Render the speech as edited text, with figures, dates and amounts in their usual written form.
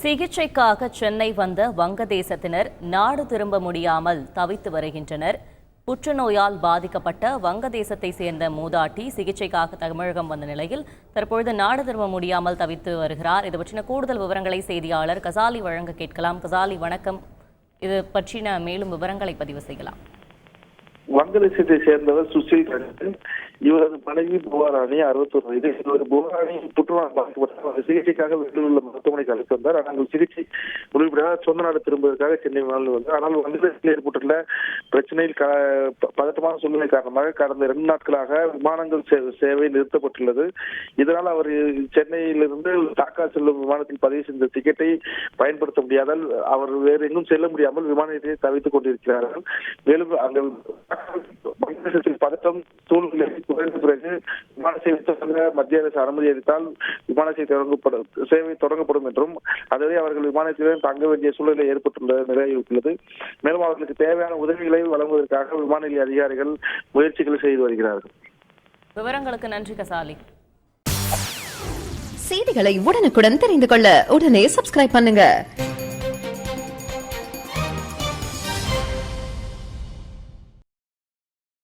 சிகிச்சைக்காக சென்னை வந்த வங்கதேசத்தினர் நாடு திரும்ப முடியாமல் தவித்து வருகின்றனர். புற்றுநோயால் பாதிக்கப்பட்ட வங்கதேசத்தை சேர்ந்த மூதாட்டி சிகிச்சைக்காக தமிழகம் வந்த நிலையில் தற்பொழுது நாடு திரும்ப முடியாமல் தவித்து வருகிறார். இது பற்றின கூடுதல் விவரங்களை செய்தியாளர் கசாலி வழங்க கேட்கலாம். கசாலி, வணக்கம். இது பற்றின மேலும் விவரங்களை பதிவு செய்யலாம். வங்கதேசத்தை சேர்ந்தவர் சுசில் ரஞ்சன். இவரது மனைவி புகாராணி 61 வயது. இவர் புகாராணி புற்றுநோய் பாதிக்கப்பட்ட சிகிச்சைக்காக வெளியில் உள்ள மருத்துவமனைக்கு அழைத்து வந்தார். ஆனால் சிகிச்சை முடிவுபடாத சொந்த நாடு திரும்புவதற்காக சென்னை வந்தார். ஆனால் வங்கதேசத்தில் ஏற்பட்டுள்ள பிரச்சனையில் பதட்டமான சூழ்நிலை காரணமாக கடந்த 2 நாட்களாக விமானங்கள் சேவை நிறுத்தப்பட்டுள்ளது. இதனால் அவர் சென்னையிலிருந்து டாக்கா செல்லும் விமானத்தில் பதிவு செய்த டிக்கெட்டை பயன்படுத்த முடியாதால் அவர் வேறு எங்கும் செல்ல முடியாமல் விமான நிலையத்தை தவித்துக் கொண்டிருக்கிறார்கள். மேலும் அங்கு பதட்டம் சூழ்நிலை குறைந்த பிறகு விமான சேவை தொடங்க மத்திய அரசு அனுமதி அளித்தால் விமான சேவை தொடங்கப்படும் என்றும் அதுவரை அவர்கள் விமானத்திலும் தங்க வேண்டிய சூழ்நிலை ஏற்பட்டுள்ள நிலையுள்ளது. மேலும் அவர்களுக்கு தேவையான உதவிகளை வழங்குவதற்காக விமான நிலைய அதிகாரிகள் முயற்சிகள் செய்து வருகிறார்கள். விவரங்களுக்கு நன்றி கசாலி. செய்திகளை உடனுக்குடன் தெரிந்து கொள்ள உடனே சப்ஸ்கிரைப் பண்ணுங்க.